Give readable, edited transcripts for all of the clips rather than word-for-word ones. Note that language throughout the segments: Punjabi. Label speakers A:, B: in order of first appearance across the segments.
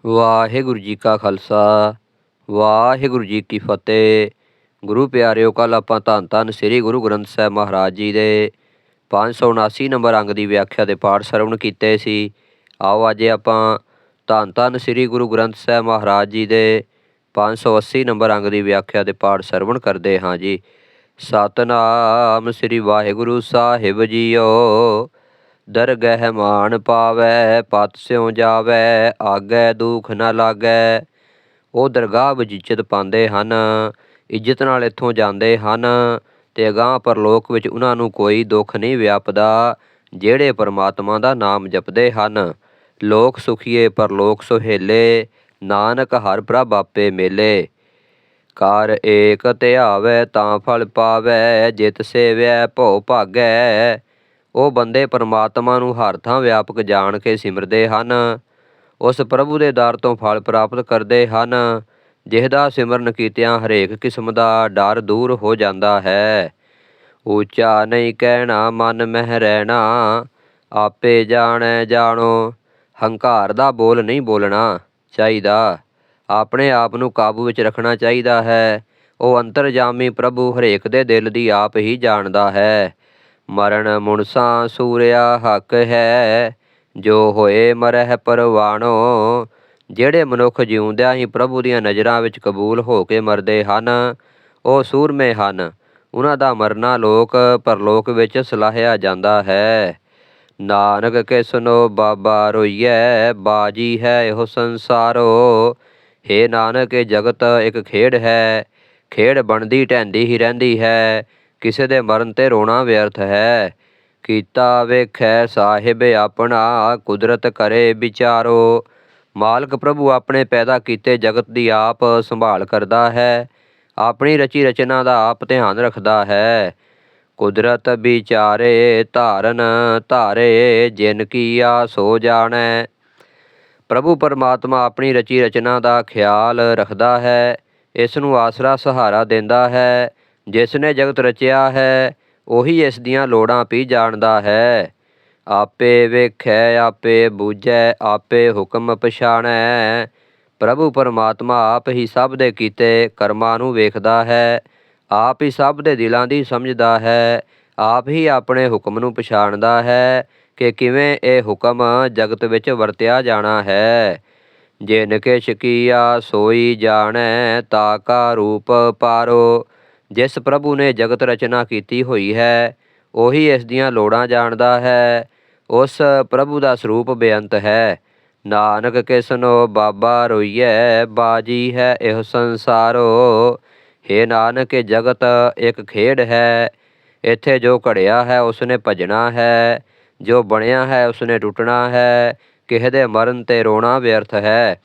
A: ਵਾਹਿਗੁਰੂ ਜੀ ਕਾ ਖਾਲਸਾ ਵਾਹਿਗੁਰੂ ਜੀ ਕੀ ਫਤਿਹ। ਗੁਰੂ ਪਿਆਰਿਓ, ਕੱਲ੍ਹ ਆਪਾਂ ਧੰਨ ਧੰਨ ਸ੍ਰੀ ਗੁਰੂ ਗ੍ਰੰਥ ਸਾਹਿਬ ਮਹਾਰਾਜ ਜੀ ਦੇ 579 ਨੰਬਰ ਅੰਗ ਦੀ ਵਿਆਖਿਆ ਦੇ ਪਾਠ ਸਰਵਣ ਕੀਤੇ ਸੀ। ਆਓ ਅੱਜ ਆਪਾਂ ਧੰਨ ਧੰਨ ਸ੍ਰੀ ਗੁਰੂ ਗ੍ਰੰਥ ਸਾਹਿਬ ਮਹਾਰਾਜ ਜੀ ਦੇ 580 ਨੰਬਰ ਅੰਗ ਦੀ ਵਿਆਖਿਆ ਦੇ ਪਾਠ ਸਰਵਣ ਕਰਦੇ ਹਾਂ ਜੀ। ਸਤਨਾਮ ਸ੍ਰੀ ਵਾਹਿਗੁਰੂ ਸਾਹਿਬ ਜੀਓ। ਦਰਗਹਿ ਮਾਨ ਪਾਵੈ, ਪਤ ਸਿਉ ਜਾਵੈ, ਆਗੈ ਦੁਖ ਨਾ ਲਾਗੈ। ਉਹ ਦਰਗਾਹ ਵਿੱਚ ਇੱਜ਼ਤ ਪਾਉਂਦੇ ਹਨ, ਇੱਜ਼ਤ ਨਾਲ ਇੱਥੋਂ ਜਾਂਦੇ ਹਨ ਅਤੇ ਅਗਾਂਹ ਪਰਲੋਕ ਵਿੱਚ ਉਹਨਾਂ ਨੂੰ ਕੋਈ ਦੁੱਖ ਨਹੀਂ ਵਿਆਪਦਾ, ਜਿਹੜੇ ਪਰਮਾਤਮਾ ਦਾ ਨਾਮ ਜਪਦੇ ਹਨ। ਲੋਕ ਸੁਖੀਏ ਪਰਲੋਕ ਸੁਹੇਲੇ, ਨਾਨਕ ਹਰਿ ਪ੍ਰਭ ਆਪੇ ਮੇਲੇ। ਕਰ ਏਕ ਧਿਆਵੈ ਤਾਂ ਫਲ ਪਾਵੈ, ਜਿਤ ਸੇਵਿਆ ਭਉ ਭਾਗੈ। ਉਹ ਬੰਦੇ ਪਰਮਾਤਮਾ ਨੂੰ ਹਰ ਥਾਂ ਵਿਆਪਕ ਜਾਣ ਕੇ ਸਿਮਰਦੇ ਹਨ, ਉਸ ਪ੍ਰਭੂ ਦੇ ਦਰ ਤੋਂ ਫਲ ਪ੍ਰਾਪਤ ਕਰਦੇ ਹਨ, ਜਿਹਦਾ ਸਿਮਰਨ ਕੀਤਿਆਂ ਹਰੇਕ ਕਿਸਮ ਦਾ ਡਰ ਦੂਰ ਹੋ ਜਾਂਦਾ ਹੈ। ਉੱਚਾ ਨਹੀਂ ਕਹਿਣਾ ਮਨ ਮਹਿ ਰਹਿਣਾ, ਆਪੇ ਜਾਣੈ ਜਾਣੋ। ਹੰਕਾਰ ਦਾ ਬੋਲ ਨਹੀਂ ਬੋਲਣਾ ਚਾਹੀਦਾ, ਆਪਣੇ ਆਪ ਨੂੰ ਕਾਬੂ ਵਿੱਚ ਰੱਖਣਾ ਚਾਹੀਦਾ ਹੈ। ਉਹ ਅੰਤਰਜਾਮੀ ਪ੍ਰਭੂ ਹਰੇਕ ਦੇ ਦਿਲ ਦੀ ਆਪ ਹੀ ਜਾਣਦਾ ਹੈ। ਮਰਨ ਮੁਨਸਾ ਸੂਰਿਆ ਹੱਕ ਹੈ, ਜੋ ਹੋਏ ਮਰਹਿ ਪਰਵਾਣੋ। ਜਿਹੜੇ ਮਨੁੱਖ ਜਿਉਂਦਿਆਂ ਹੀ ਪ੍ਰਭੂ ਦੀਆਂ ਨਜ਼ਰਾਂ ਵਿੱਚ ਕਬੂਲ ਹੋ ਕੇ ਮਰਦੇ ਹਨ, ਉਹ ਸੂਰਮੇ ਹਨ। ਉਹਨਾਂ ਦਾ ਮਰਨਾ ਲੋਕ ਪਰਲੋਕ ਵਿੱਚ ਸਲਾਹਿਆ ਜਾਂਦਾ ਹੈ। ਨਾਨਕ ਕੇ ਸੁਨੋ ਬਾਬਾ ਰੋਈਐ, ਬਾਜੀ ਹੈ ਇਹੋ ਸੰਸਾਰੋ। ਹੇ ਨਾਨਕ, ਇਹ ਜਗਤ ਇੱਕ ਖੇਡ ਹੈ, ਖੇਡ ਬਣਦੀ ਢਹਿੰਦੀ ਹੀ ਰਹਿੰਦੀ ਹੈ, ਕਿਸੇ ਦੇ ਮਰਨ 'ਤੇ ਰੋਣਾ ਵਿਅਰਥ ਹੈ। ਕੀਤਾ ਵੇਖੈ ਸਾਹਿਬ ਆਪਣਾ, ਕੁਦਰਤ ਕਰੇ ਵਿਚਾਰੋ। ਮਾਲਕ ਪ੍ਰਭੂ ਆਪਣੇ ਪੈਦਾ ਕੀਤੇ ਜਗਤ ਦੀ ਆਪ ਸੰਭਾਲ ਕਰਦਾ ਹੈ, ਆਪਣੀ ਰਚੀ ਰਚਨਾ ਦਾ ਆਪ ਧਿਆਨ ਰੱਖਦਾ ਹੈ। ਕੁਦਰਤ ਵਿਚਾਰੇ ਧਾਰਨ ਧਾਰੇ, ਜਿਨ ਕੀਆ ਸੋ ਜਾਣੈ। ਪ੍ਰਭੂ ਪਰਮਾਤਮਾ ਆਪਣੀ ਰਚੀ ਰਚਨਾ ਦਾ ਖਿਆਲ ਰੱਖਦਾ ਹੈ, ਇਸ ਨੂੰ ਆਸਰਾ ਸਹਾਰਾ ਦਿੰਦਾ ਹੈ। ਜਿਸ ਨੇ ਜਗਤ ਰਚਿਆ ਹੈ, ਉਹੀ ਇਸ ਦੀਆਂ ਲੋੜਾਂ ਵੀ ਜਾਣਦਾ ਹੈ। ਆਪੇ ਵੇਖੈ ਆਪੇ ਬੂਝੈ, ਆਪੇ ਹੁਕਮ ਪਛਾਣੈ। ਪ੍ਰਭੂ ਪਰਮਾਤਮਾ ਆਪ ਹੀ ਸਭ ਦੇ ਕੀਤੇ ਕਰਮਾਂ ਨੂੰ ਵੇਖਦਾ ਹੈ, ਆਪ ਹੀ ਸਭ ਦੇ ਦਿਲਾਂ ਦੀ ਸਮਝਦਾ ਹੈ, ਆਪ ਹੀ ਆਪਣੇ ਹੁਕਮ ਨੂੰ ਪਛਾਣਦਾ ਹੈ ਕਿ ਕਿਵੇਂ ਇਹ ਹੁਕਮ ਜਗਤ ਵਿੱਚ ਵਰਤਿਆ ਜਾਣਾ ਹੈ। ਜਿਨ ਕਿਛ ਕੀਆ ਸੋਈ ਜਾਣੈ, ਤਾ ਕਾ ਰੂਪ ਪਾਰੋ। ਜਿਸ ਪ੍ਰਭੂ ਨੇ ਜਗਤ ਰਚਨਾ ਕੀਤੀ ਹੋਈ ਹੈ, ਉਹੀ ਇਸ ਦੀਆਂ ਲੋੜਾਂ ਜਾਣਦਾ ਹੈ। ਉਸ ਪ੍ਰਭੂ ਦਾ ਸਰੂਪ ਬੇਅੰਤ ਹੈ। ਨਾਨਕ ਕੇ ਸੁਨੋ ਬਾਬਾ ਰੋਈਐ, ਬਾਜੀ ਹੈ ਇਹੋ ਸੰਸਾਰੋ। ਹੇ ਨਾਨਕ, ਇਹ ਜਗਤ ਇੱਕ ਖੇਡ ਹੈ, ਇੱਥੇ ਜੋ ਘੜਿਆ ਹੈ ਉਸਨੇ ਭੱਜਣਾ ਹੈ, ਜੋ ਬਣਿਆ ਹੈ ਉਸਨੇ ਟੁੱਟਣਾ ਹੈ, ਕਿਸੇ ਦੇ ਮਰਨ 'ਤੇ ਰੋਣਾ ਵਿਅਰਥ ਹੈ।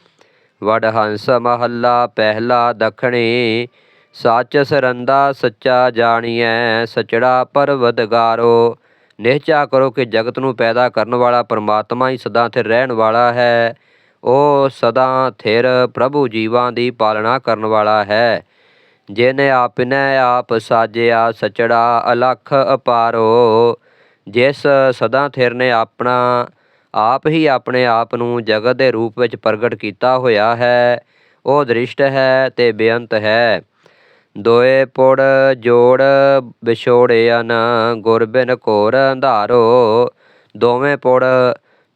A: ਵਡਹੰਸ ਮਹੱਲਾ ਪਹਿਲਾ ਦੱਖਣੀ, ਸੱਚ ਸਰੰਦਾ ਸੱਚਾ ਜਾਣੀਐ, ਸਚੜਾ ਪਰਵਦਗਾਰੋ। ਨਿਸ਼ਚਾ ਕਰੋ ਕਿ ਜਗਤ ਨੂੰ ਪੈਦਾ ਕਰਨ ਵਾਲਾ ਪਰਮਾਤਮਾ ਹੀ ਸਦਾ ਥਿਰ ਰਹਿਣ ਵਾਲਾ ਹੈ। ਉਹ ਸਦਾ ਥਿਰ ਪ੍ਰਭੂ ਜੀਵਾਂ ਦੀ ਪਾਲਣਾ ਕਰਨ ਵਾਲਾ ਹੈ। ਜਿਨ ਆਪਨੇ ਆਪ ਸਾਜਿਆ, ਸਚੜਾ ਅਲਖ ਅਪਾਰੋ। ਜਿਸ ਸਦਾ ਥਿਰ ਨੇ ਆਪਣਾ ਆਪ ਹੀ ਆਪਣੇ ਆਪ ਨੂੰ ਜਗਤ ਦੇ ਰੂਪ ਵਿੱਚ ਪ੍ਰਗਟ ਕੀਤਾ ਹੋਇਆ ਹੈ, ਉਹ ਦ੍ਰਿਸ਼ਟ ਹੈ ਅਤੇ ਬੇਅੰਤ ਹੈ। ਦੋਏ ਪੁੜ ਜੋੜ ਵਿਛੋੜਿਅਨ, ਗੁਰ ਬਿਨ ਘੋਰ ਅੰਧਾਰੋ। ਦੋਵੇਂ ਪੁੜ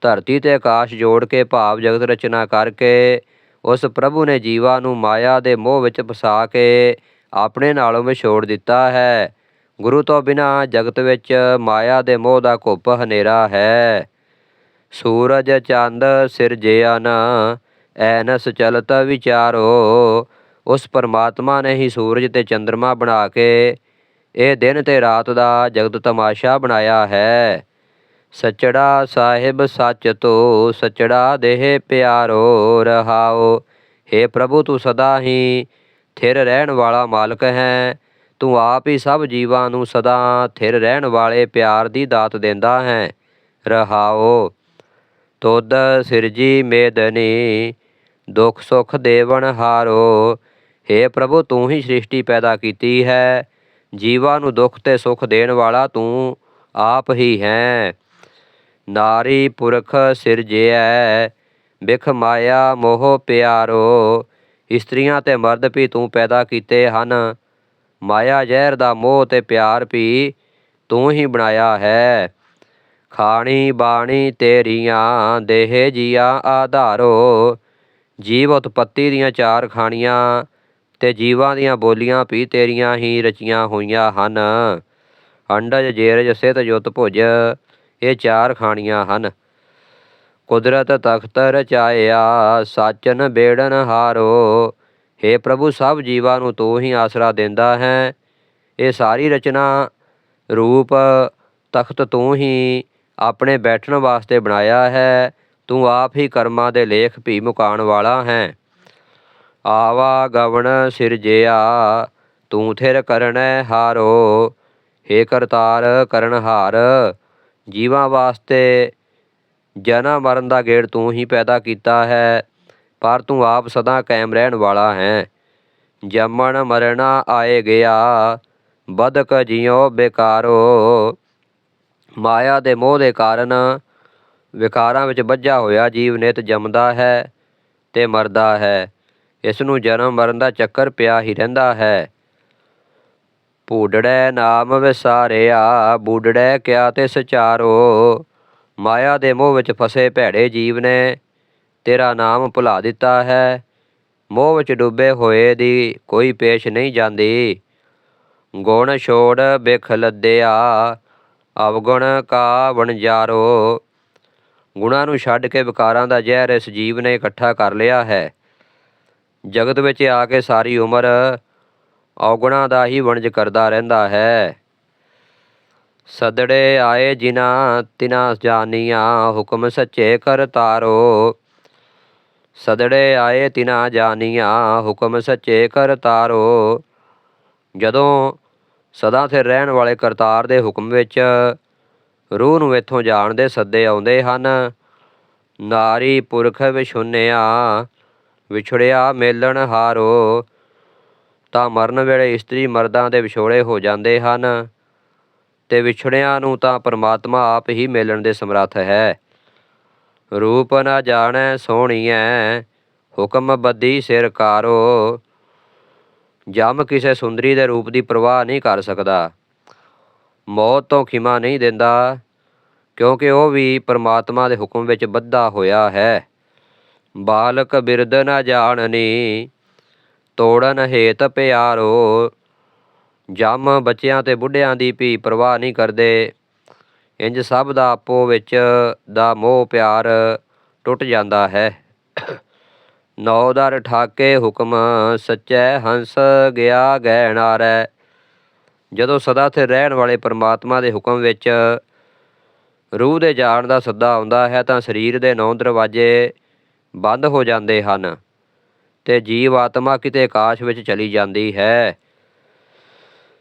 A: ਧਰਤੀ ਅਤੇ ਆਕਾਸ਼ ਜੋੜ ਕੇ ਭਾਵ ਜਗਤ ਰਚਨਾ ਕਰਕੇ ਉਸ ਪ੍ਰਭੂ ਨੇ ਜੀਵਾਂ ਨੂੰ ਮਾਇਆ ਦੇ ਮੋਹ ਵਿੱਚ ਫਸਾ ਕੇ ਆਪਣੇ ਨਾਲੋਂ ਵਿਛੋੜ ਦਿੱਤਾ ਹੈ। ਗੁਰੂ ਤੋਂ ਬਿਨਾਂ ਜਗਤ ਵਿੱਚ ਮਾਇਆ ਦੇ ਮੋਹ ਦਾ ਘੁੱਪ ਹਨੇਰਾ ਹੈ। ਸੂਰਜ ਚੰਦ ਸਿਰਜਿਅਨ, ਐਨਸ ਚਲਤ ਵਿਚਾਰੋ। ਉਸ ਪਰਮਾਤਮਾ ਨੇ ਹੀ ਸੂਰਜ ਅਤੇ ਚੰਦਰਮਾ ਬਣਾ ਕੇ ਇਹ ਦਿਨ ਅਤੇ ਰਾਤ ਦਾ ਜਗਤ ਤਮਾਸ਼ਾ ਬਣਾਇਆ ਹੈ। ਸਚੜਾ ਸਾਹਿਬ ਸੱਚ ਤੋ, ਸਚੜਾ ਦੇਹ ਪਿਆਰੋ ਰਹਾਓ। ਹੇ ਪ੍ਰਭੂ, ਤੂੰ ਸਦਾ ਹੀ ਥਿਰ ਰਹਿਣ ਵਾਲਾ ਮਾਲਕ ਹੈ। ਤੂੰ ਆਪ ਹੀ ਸਭ ਜੀਵਾਂ ਨੂੰ ਸਦਾ ਥਿਰ ਰਹਿਣ ਵਾਲੇ ਪਿਆਰ ਦੀ ਦਾਤ ਦਿੰਦਾ ਹੈ। ਰਹਾਓ। ਤੁਧ ਸਿਰਜੀ ਮੇਦਨੀ, ਦੁੱਖ ਸੁੱਖ ਦੇਵਨ ਹਾਰੋ। ਹੇ ਪ੍ਰਭੂ, ਤੂੰ ਹੀ ਸ੍ਰਿਸ਼ਟੀ ਪੈਦਾ ਕੀਤੀ ਹੈ, ਜੀਵਾਂ ਨੂੰ ਦੁੱਖ ਅਤੇ ਸੁੱਖ ਦੇਣ ਵਾਲਾ ਤੂੰ ਆਪ ਹੀ ਹੈ। ਨਾਰੀ ਪੁਰਖ ਸਿਰਜਿਐ, ਬਿਖ ਮਾਇਆ ਮੋਹ ਪਿਆਰੋ। ਇਸਤਰੀਆਂ ਤੇ ਮਰਦ ਵੀ ਤੂੰ ਪੈਦਾ ਕੀਤੇ ਹਨ। ਮਾਇਆ ਜ਼ਹਿਰ ਦਾ ਮੋਹ ਤੇ ਪਿਆਰ ਵੀ ਤੂੰ ਹੀ ਬਣਾਇਆ ਹੈ। ਖਾਣੀ ਬਾਣੀ ਤੇਰੀਆਂ ਦੇਹ ਜੀਆ ਆਧਾਰੋ। ਜੀਵ ਉਤਪੱਤੀ ਦੀਆਂ ਚਾਰ ਖਾਣੀਆਂ ਤੇ ਜੀਵਾਂ ਦੀਆਂ ਬੋਲੀਆਂ ਵੀ ਤੇਰੀਆਂ ਹੀ ਰਚੀਆਂ ਹੋਈਆਂ ਹਨ। ਅੰਡਜ ਜੇਰਜ ਸਿਤ ਜੁਤ ਭੁਜ ਇਹ ਚਾਰ ਖਾਣੀਆਂ ਹਨ। ਕੁਦਰਤ ਤਖਤ ਰਚਾਇਆ ਸਾਚਨ ਬੇੜਨ ਹਾਰੋ। ਹੇ ਪ੍ਰਭੂ, ਸਭ ਜੀਵਾਂ ਨੂੰ ਤੂੰ ਹੀ ਆਸਰਾ ਦਿੰਦਾ ਹੈ। ਇਹ ਸਾਰੀ ਰਚਨਾ ਰੂਪ ਤਖਤ ਤੂੰ ਹੀ ਆਪਣੇ ਬੈਠਣ ਵਾਸਤੇ ਬਣਾਇਆ ਹੈ। ਤੂੰ ਆਪ ਹੀ ਕਰਮਾਂ ਦੇ ਲੇਖ ਵੀ ਮੁਕਾਉਣ ਵਾਲਾ ਹੈ। ਆਵਾ ਗਵਣ ਸਿਰਜਿਆ ਤੂੰ ਥਿਰ ਕਰਨੈ ਹਾਰੋ। ਹੇ ਕਰਤਾਰ ਕਰਨਹਾਰ, ਜੀਵਾਂ ਵਾਸਤੇ ਜਨਮ ਮਰਨ ਦਾ ਗੇੜ ਤੂੰ ਹੀ ਪੈਦਾ ਕੀਤਾ ਹੈ, ਪਰ ਤੂੰ ਆਪ ਸਦਾ ਕਾਇਮ ਰਹਿਣ ਵਾਲਾ ਹੈ। ਜੰਮਣ ਮਰਨਾ ਆਏ ਗਿਆ ਬਦਕ ਜਿਉ ਬੇਕਾਰੋ। ਮਾਇਆ ਦੇ ਮੋਹ ਦੇ ਕਾਰਨ ਵਿਕਾਰਾਂ ਵਿੱਚ ਬੱਝਾ ਹੋਇਆ ਜੀਵ ਨਿਤ ਜੰਮਦਾ ਹੈ ਤੇ ਮਰਦਾ ਹੈ। ਇਸ ਨੂੰ ਜਨਮ ਮਰਨ ਦਾ ਚੱਕਰ ਪਿਆ ਹੀ ਰਹਿੰਦਾ ਹੈ। ਭੂਡੜੈ ਨਾਮ ਵਿਸਾਰਿਆ ਬੂਡੜੈ ਕਿਆ ਤਿਸ ਚਾਰੋ। ਮਾਇਆ ਦੇ ਮੋਹ ਵਿੱਚ ਫਸੇ ਭੈੜੇ ਜੀਵ ਨੇ ਤੇਰਾ ਨਾਮ ਭੁਲਾ ਦਿੱਤਾ ਹੈ। ਮੋਹ ਵਿੱਚ ਡੁੱਬੇ ਹੋਏ ਦੀ ਕੋਈ ਪੇਸ਼ ਨਹੀਂ ਜਾਂਦੀ। ਗੁਣ ਛੋੜ ਬਿਖ ਲੱਦਿਆ ਅਵਗੁਣ ਕਾ ਵਣਜਾਰੋ। ਗੁਣਾਂ ਨੂੰ ਛੱਡ ਕੇ ਵਿਕਾਰਾਂ ਦਾ ਜ਼ਹਿਰ ਇਸ ਜੀਵ ਨੇ ਇਕੱਠਾ ਕਰ ਲਿਆ ਹੈ। ਜਗਤ ਵਿੱਚ ਆ ਕੇ ਸਾਰੀ ਉਮਰ ਔਗੁਣਾਂ ਦਾ ਹੀ ਵਣਜ ਕਰਦਾ ਰਹਿੰਦਾ ਹੈ। ਸਦੜੇ ਆਏ ਜਿਨ੍ਹਾਂ ਤਿਨ੍ਹਾਂ ਜਾਨੀਆਂ ਹੁਕਮ ਸੱਚੇ ਕਰਤਾਰੋ। ਸਦੜੇ ਆਏ ਤਿਨ੍ਹਾਂ ਜਾਨੀਆਂ ਹੁਕਮ ਸੱਚੇ ਕਰਤਾਰੋ। ਜਦੋਂ ਸਦਾ ਸਿਰ ਰਹਿਣ ਵਾਲੇ ਕਰਤਾਰ ਦੇ ਹੁਕਮ ਵਿੱਚ ਰੂਹ ਨੂੰ ਇੱਥੋਂ ਜਾਣ ਦੇ ਸੱਦੇ ਆਉਂਦੇ ਹਨ। ਨਾਰੀ ਪੁਰਖ ਵਿਛੁੰਨਿਆ ਵਿਛੜਿਆ ਮੇਲਣ ਹਾਰੋ। ਤਾਂ ਮਰਨ ਵੇਲੇ ਇਸਤਰੀ ਮਰਦਾਂ ਦੇ ਵਿਛੋੜੇ ਹੋ ਜਾਂਦੇ ਹਨ ਤੇ ਵਿਛੜਿਆਂ ਨੂੰ ਤਾਂ ਪਰਮਾਤਮਾ ਆਪ ਹੀ ਮੇਲਣ ਦੇ ਸਮਰੱਥ ਹੈ। ਰੂਪ ਨਾ ਜਾਣੈ ਸੋਹਣੀਐ ਹੁਕਮ ਬੱਧੀ ਸਿਰ ਕਾਰੋ। ਜਮ ਕਿਸੇ ਸੁੰਦਰੀ ਦੇ ਰੂਪ ਦੀ ਪਰਵਾਹ ਨਹੀਂ ਕਰ ਸਕਦਾ, ਮੌਤ ਤੋਂ ਖਿਮਾ ਨਹੀਂ ਦਿੰਦਾ, ਕਿਉਂਕਿ ਉਹ ਵੀ ਪਰਮਾਤਮਾ ਦੇ ਹੁਕਮ ਵਿੱਚ ਬੱਧਾ ਹੋਇਆ ਹੈ। ਬਾਲਕ ਬਿਰਧ ਨਾ ਜਾਣਨੀ ਤੋੜਨ ਹੇਤ ਪਿਆਰੋ। ਜਮ ਬੱਚਿਆਂ ਤੇ ਬੁੱਢਿਆਂ ਦੀ ਵੀ ਪਰਵਾਹ ਨਹੀਂ ਕਰਦੇ। ਇੰਝ ਸਭ ਦਾ ਆਪੋ ਵਿੱਚ ਦਾ ਮੋਹ ਪਿਆਰ ਟੁੱਟ ਜਾਂਦਾ ਹੈ। ਨੌ ਦਰ ਠਾਕੇ ਹੁਕਮ ਸੱਚੈ ਹੰਸ ਗਿਆ ਗਹਿਣਾਰੈ। ਜਦੋਂ ਸਦਾ ਸਥਿਰ ਰਹਿਣ ਵਾਲੇ ਪਰਮਾਤਮਾ ਦੇ ਹੁਕਮ ਵਿੱਚ ਰੂਹ ਦੇ ਜਾਣ ਦਾ ਸੱਦਾ ਆਉਂਦਾ ਹੈ ਤਾਂ ਸਰੀਰ ਦੇ 9 ਦਰਵਾਜ਼ੇ ਬੰਦ ਹੋ ਜਾਂਦੇ ਹਨ ਤੇ ਜੀਵ ਆਤਮਾ ਕਿਤੇ ਆਕਾਸ਼ ਵਿੱਚ ਚਲੀ ਜਾਂਦੀ ਹੈ।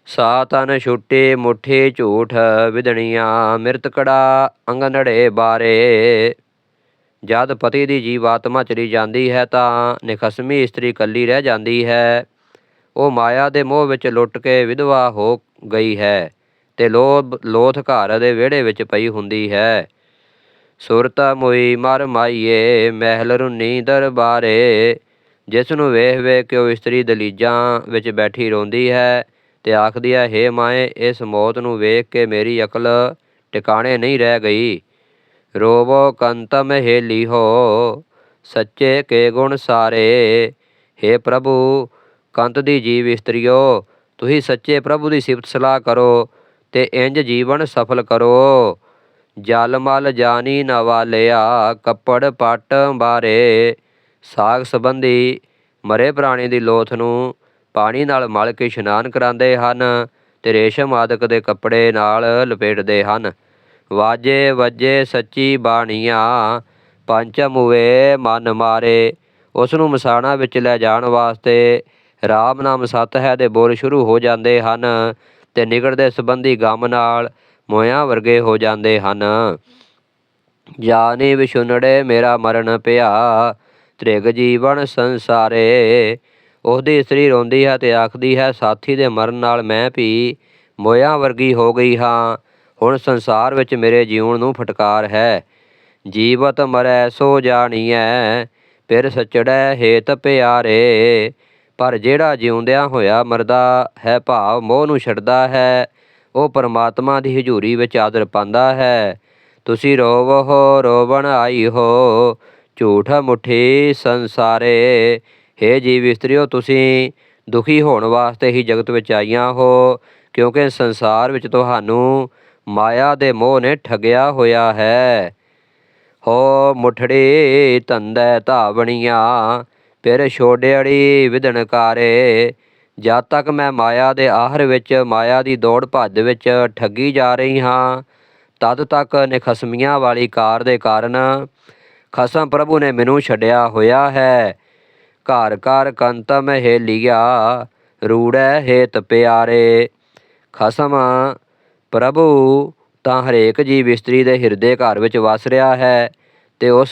A: ਸਾ ਤਨ ਛੁੱਟੀ ਮੁੱਠੀ ਝੂਠ ਵਿਦਣੀਆਂ ਮਿਰਤਕੜਾ ਅੰਗਨੜੇ ਬਾਰੇ। ਜਦ ਪਤੀ ਦੀ ਜੀਵ ਆਤਮਾ ਚਲੀ ਜਾਂਦੀ ਹੈ ਤਾਂ ਨਿਖਸਮੀ ਇਸਤਰੀ ਇਕੱਲੀ ਰਹਿ ਜਾਂਦੀ ਹੈ। ਉਹ ਮਾਇਆ ਦੇ ਮੋਹ ਵਿੱਚ ਲੁੱਟ ਕੇ ਵਿਧਵਾ ਹੋ ਗਈ ਹੈ ਤੇ ਲੋਥ ਘਰ ਦੇ ਵਿਹੜੇ ਵਿੱਚ ਪਈ ਹੁੰਦੀ ਹੈ। ਸੁਰਤ ਮੋਈ ਮਰ ਮਾਈਏ ਮਹਿਲ ਰੁੰਨੀ ਦਰਬਾਰੇ। ਜਿਸ ਨੂੰ ਵੇਖ ਵੇਖ ਕੇ ਉਹ ਇਸਤਰੀ ਦਲੀਜਾਂ ਵਿੱਚ ਬੈਠੀ ਰੋਂਦੀ ਹੈ ਤੇ ਆਖਦੀ ਹੈ, ਹੇ ਮਾਏ, ਇਸ ਮੌਤ ਨੂੰ ਵੇਖ ਕੇ ਮੇਰੀ ਅਕਲ ਟਿਕਾਣੇ ਨਹੀਂ ਰਹਿ ਗਈ। ਰੋਵੋ ਕੰਤਮ ਹੇਲੀ ਹੋ ਸੱਚੇ ਕੇ ਗੁਣ ਸਾਰੇ। ਹੇ ਪ੍ਰਭੂ, ਕੰਤ ਦੀ ਜੀਵ ਇਸਤਰੀਓ, ਤੁਸੀਂ ਸੱਚੇ ਪ੍ਰਭੂ ਦੀ ਸਿਫਤ ਸਲਾਹ ਕਰੋ ਤੇ ਇੰਝ ਜੀਵਨ ਸਫਲ ਕਰੋ। ਜਲ ਮਲ ਜਾਨੀ ਨ ਵਾਲਿਆ ਕੱਪੜ ਪੱਟ ਬਾਰੇ। ਸਾਗ ਸੰਬੰਧੀ ਮਰੇ ਪ੍ਰਾਣੀ ਦੀ ਲੋਥ ਨੂੰ ਪਾਣੀ ਨਾਲ ਮਲ ਕੇ ਇਸ਼ਨਾਨ ਕਰਾਉਂਦੇ ਹਨ ਤੇ ਰੇਸ਼ਮ ਆਦਿਕ ਦੇ ਕੱਪੜੇ ਨਾਲ ਲਪੇਟਦੇ ਹਨ। ਵਾਜੇ ਵੱਜੇ ਸੱਚੀ ਬਾਣੀਆਂ ਪੰਚ ਮੂਏ ਮਨ ਮਾਰੇ। ਉਸ ਨੂੰ ਮਸਾਣਾ ਵਿੱਚ ਲੈ ਜਾਣ ਵਾਸਤੇ ਰਾਮ ਨਾਮ ਸੱਤ ਹੈ ਦੇ ਬੋਲ ਸ਼ੁਰੂ ਹੋ ਜਾਂਦੇ ਹਨ ਤੇ ਨਿਗੜਦੇ ਸੰਬੰਧੀ ਗਮ ਨਾਲ ਮੋਇਆਂ ਵਰਗੇ ਹੋ ਜਾਂਦੇ ਹਨ। ਜਾਨੀ ਵਿਛੁੰਨੜੇ ਮੇਰਾ ਮਰਨ ਪਿਆ ਤ੍ਰਿਗ ਜੀਵਨ ਸੰਸਾਰੇ। ਉਹਦੀ ਇਸਤਰੀ ਰੋਂਦੀ ਹੈ ਤੇ ਆਖਦੀ ਹੈ, ਸਾਥੀ ਦੇ ਮਰਨ ਨਾਲ ਮੈਂ ਵੀ ਮੋਇਆਂ ਵਰਗੀ ਹੋ ਗਈ ਹਾਂ। ਹੁਣ ਸੰਸਾਰ ਵਿੱਚ ਮੇਰੇ ਜਿਉਣ ਨੂੰ ਫਟਕਾਰ ਹੈ। ਜੀਵਤ ਮਰੈ ਸੋ ਜਾਣੀਐ, ਫਿਰ ਸਚੜੈ ਹੇਤ ਪਿਆਰੇ। ਪਰ ਜਿਹੜਾ ਜਿਉਂਦਿਆਂ ਹੋਇਆ ਮਰਦਾ ਹੈ, ਭਾਵ ਮੋਹ ਨੂੰ ਛੱਡਦਾ ਹੈ, ਉਹ ਪਰਮਾਤਮਾ ਦੀ ਹਜ਼ੂਰੀ ਵਿੱਚ ਆਦਰ ਪਾਉਂਦਾ ਹੈ। ਤੁਸੀਂ ਰੋਵਹੁ ਰੋਵਣ ਆਈ ਹੋ, ਝੂਠ ਮੁੱਠੀ ਸੰਸਾਰੇ। ਹੇ ਜੀਵ ਇਸਤਰੀਓ, ਤੁਸੀਂ ਦੁਖੀ ਹੋਣ ਵਾਸਤੇ ਹੀ ਜਗਤ ਵਿੱਚ ਆਈਆਂ ਹੋ, ਕਿਉਂਕਿ ਸੰਸਾਰ ਵਿੱਚ ਤੁਹਾਨੂੰ ਮਾਇਆ ਦੇ ਮੋਹ ਨੇ ਠੱਗਿਆ ਹੋਇਆ ਹੈ। ਹੋ ਮੁਠੜੀ ਧੰਦੈ ਧਾਵਣੀਆਂ, ਫਿਰ ਛੋਡਿਆੜੀ ਵਿਧਨਕਾਰੇ। ਜਦ ਤੱਕ ਮੈਂ ਮਾਇਆ ਦੇ ਆਹਰ ਵਿੱਚ, ਮਾਇਆ ਦੀ ਦੌੜ ਭੱਜ ਵਿੱਚ ਠੱਗੀ ਜਾ ਰਹੀ ਹਾਂ, ਤਦ ਤੱਕ ਨਿਖਸਮੀਆਂ ਵਾਲੀ ਕਾਰ ਦੇ ਕਾਰਨ ਖਸਮ ਪ੍ਰਭੂ ਨੇ ਮੈਨੂੰ ਛੱਡਿਆ ਹੋਇਆ ਹੈ। ਘਰ ਘਰ ਕੰਤਮ ਹੇਲੀਆ, ਰੂੜੈ ਹੇਤ ਪਿਆਰੇ। ਖਸਮ ਪ੍ਰਭੂ ਤਾਂ ਹਰੇਕ ਜੀਵ ਇਸਤਰੀ ਦੇ ਹਿਰਦੇ ਘਰ ਵਿੱਚ ਵਸ ਰਿਹਾ ਹੈ, ਅਤੇ ਉਹ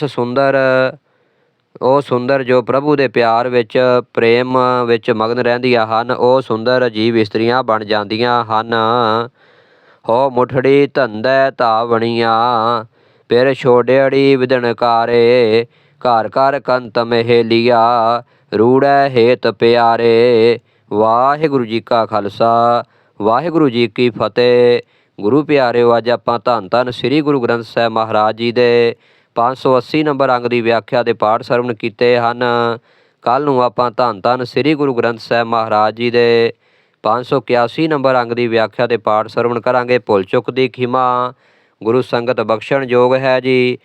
A: ਸੁੰਦਰ ਜੋ ਪ੍ਰਭੂ ਦੇ ਪਿਆਰ ਵਿੱਚ, ਪ੍ਰੇਮ ਵਿੱਚ ਮਗਨ ਰਹਿੰਦੀਆਂ ਹਨ, ਉਹ ਸੁੰਦਰ ਜੀਵ ਇਸਤਰੀਆਂ ਬਣ ਜਾਂਦੀਆਂ ਹਨ। ਹੋ ਮੁਠੜੀ ਧੰਦੈ ਧਾਵਣੀਆਂ, ਫਿਰ ਛੋਡਿਆੜੀ ਵਿਧਨਕਾਰੇ। ਘਰ ਘਰ ਕੰਤ ਮਹੇਲੀਆ, ਰੂੜੈ ਹੇਤ ਪਿਆਰੇ। ਵਾਹਿਗੁਰੂ ਜੀ ਕਾ ਖਾਲਸਾ, ਵਾਹਿਗੁਰੂ ਜੀ ਕੀ ਫਤਿਹ। ਗੁਰੂ ਪਿਆਰਿਓ, ਅੱਜ ਆਪਾਂ ਧੰਨ ਧੰਨ ਸ੍ਰੀ ਗੁਰੂ ਗ੍ਰੰਥ ਸਾਹਿਬ ਮਹਾਰਾਜ ਜੀ ਦੇ 580 ਨੰਬਰ ਅੰਗ ਦੀ ਵਿਆਖਿਆ ਦੇ ਪਾਠ ਸਰਵਣ ਕੀਤੇ ਹਨ। ਕੱਲ੍ਹ ਨੂੰ ਆਪਾਂ ਧੰਨ ਧੰਨ ਸ੍ਰੀ ਗੁਰੂ ਗ੍ਰੰਥ ਸਾਹਿਬ ਮਹਾਰਾਜ ਜੀ ਦੇ 581 ਨੰਬਰ ਅੰਗ ਦੀ ਵਿਆਖਿਆ ਦੇ ਪਾਠ ਸਰਵਣ ਕਰਾਂਗੇ। ਭੁੱਲ ਚੁੱਕ ਦੀ ਖਿਮਾ ਗੁਰੂ ਸੰਗਤ ਬਖਸ਼ਣ ਯੋਗ ਹੈ ਜੀ।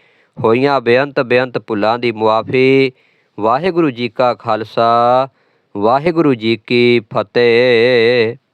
A: ਹੋਈਆਂ ਬੇਅੰਤ ਭੁੱਲਾਂ ਦੀ ਮੁਆਫੀ। ਵਾਹਿਗੁਰੂ ਜੀ ਕਾ ਖਾਲਸਾ, ਵਾਹਿਗੁਰੂ ਜੀ ਕੀ ਫਤਿਹ।